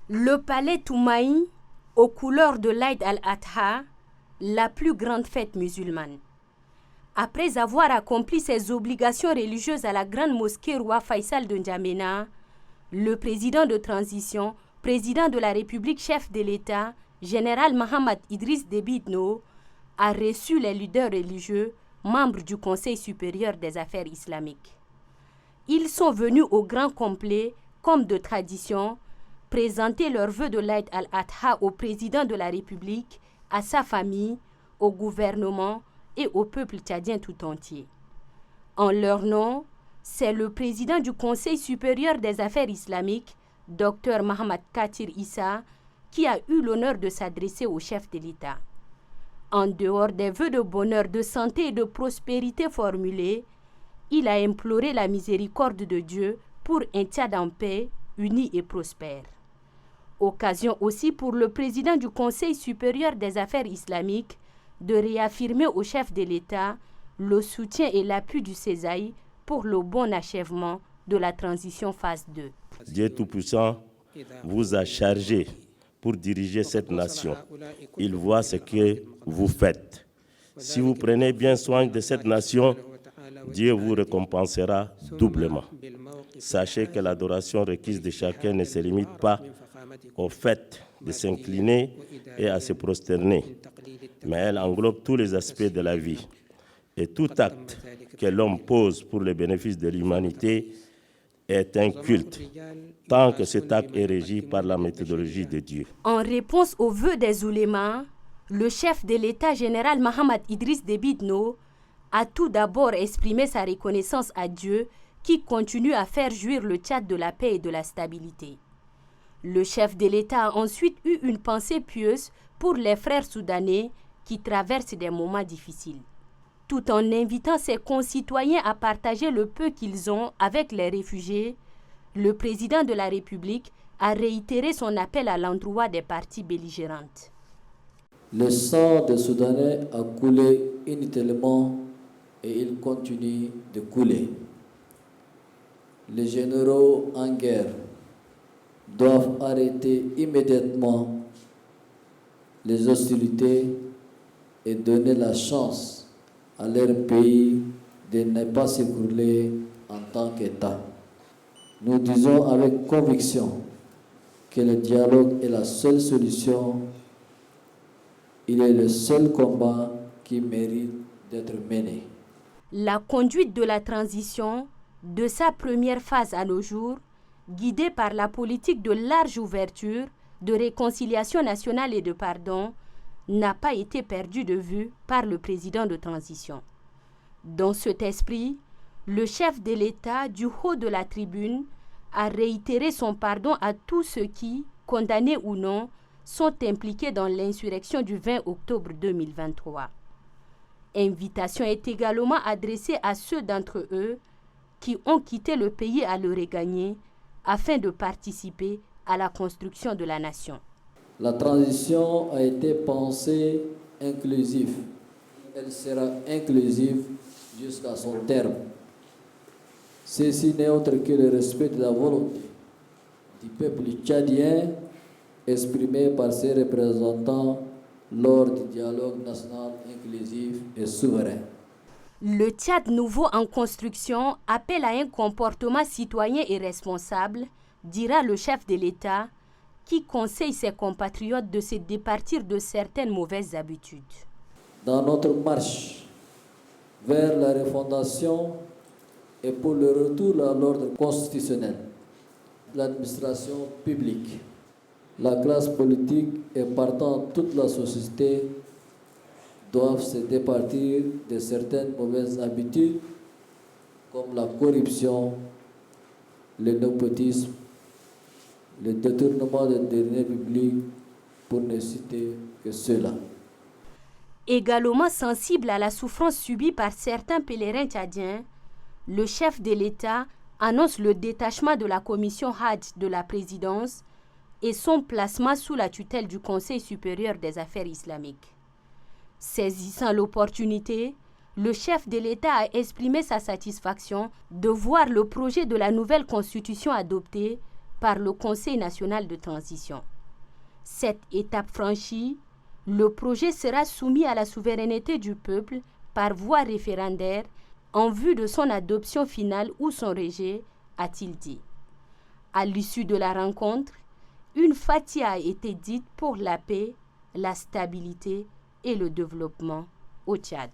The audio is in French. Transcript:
Le palais Toumaï, aux couleurs de l'Aïd al-Adha, la plus grande fête musulmane. Après avoir accompli ses obligations religieuses à la grande mosquée roi Faisal de N'Djamena, le président de transition, président de la République, chef de l'État, général Mohamed Idriss Déby Itno, a reçu les leaders religieux, membres du Conseil supérieur des affaires islamiques. Ils sont venus au grand complet, comme de tradition, présenter leurs vœux de l'Aïd al-Adha au président de la République, à sa famille, au gouvernement et au peuple tchadien tout entier. En leur nom, c'est le président du Conseil supérieur des affaires islamiques, Dr Mohamed Katir Issa, qui a eu l'honneur de s'adresser au chef de l'État. En dehors des vœux de bonheur, de santé et de prospérité formulés, il a imploré la miséricorde de Dieu pour un Tchad en paix, uni et prospère. Occasion aussi pour le président du Conseil supérieur des affaires islamiques de réaffirmer au chef de l'État le soutien et l'appui du CESAI pour le bon achèvement de la transition phase 2. Dieu Tout-Puissant vous a chargé pour diriger cette nation. Il voit ce que vous faites. Si vous prenez bien soin de cette nation, Dieu vous récompensera doublement. Sachez que l'adoration requise de chacun ne se limite pas au fait de s'incliner et à se prosterner, mais elle englobe tous les aspects de la vie. Et tout acte que l'homme pose pour le bénéfice de l'humanité est un culte, tant que cet acte est régi par la méthodologie de Dieu. En réponse aux vœux des oulémas, le chef de l'État général Mohamed Idriss Déby Itno a tout d'abord exprimé sa reconnaissance à Dieu qui continue à faire jouir le Tchad de la paix et de la stabilité. Le chef de l'État a ensuite eu une pensée pieuse pour les frères soudanais qui traversent des moments difficiles. Tout en invitant ses concitoyens à partager le peu qu'ils ont avec les réfugiés, le président de la République a réitéré son appel à l'endroit des parties belligérantes. Le sang des Soudanais a coulé inutilement et il continue de couler. Les généraux en guerre doivent arrêter immédiatement les hostilités et donner la chance à leur pays de ne pas s'écrouler en tant qu'État. Nous disons avec conviction que le dialogue est la seule solution. Il est le seul combat qui mérite d'être mené. La conduite de la transition, de sa première phase à nos jours, guidée par la politique de large ouverture, de réconciliation nationale et de pardon, n'a pas été perdue de vue par le président de transition. Dans cet esprit, le chef de l'État, du haut de la tribune, a réitéré son pardon à tous ceux qui, condamnés ou non, sont impliqués dans l'insurrection du 20 octobre 2023. Invitation est également adressée à ceux d'entre eux qui ont quitté le pays à le regagner afin de participer à la construction de la nation. La transition a été pensée inclusive. Elle sera inclusive jusqu'à son terme. Ceci n'est autre que le respect de la volonté du peuple tchadien exprimée par ses représentants lors du dialogue national inclusif et souverain. Le Tchad nouveau en construction appelle à un comportement citoyen et responsable, dira le chef de l'État, qui conseille ses compatriotes de se départir de certaines mauvaises habitudes. Dans notre marche vers la refondation et pour le retour à l'ordre constitutionnel, l'administration publique, la classe politique et partant toute la société doivent se départir de certaines mauvaises habitudes comme la corruption, le népotisme, le détournement des deniers publics, pour ne citer que cela. Également sensible à la souffrance subie par certains pèlerins tchadiens, le chef de l'État annonce le détachement de la commission Hajj de la présidence et son placement sous la tutelle du Conseil supérieur des affaires islamiques. Saisissant l'opportunité, le chef de l'État a exprimé sa satisfaction de voir le projet de la nouvelle constitution adopté par le Conseil national de transition. Cette étape franchie, le projet sera soumis à la souveraineté du peuple par voie référendaire en vue de son adoption finale ou son rejet, a-t-il dit. À l'issue de la rencontre, une fatia a été dite pour la paix, la stabilité et le développement au Tchad.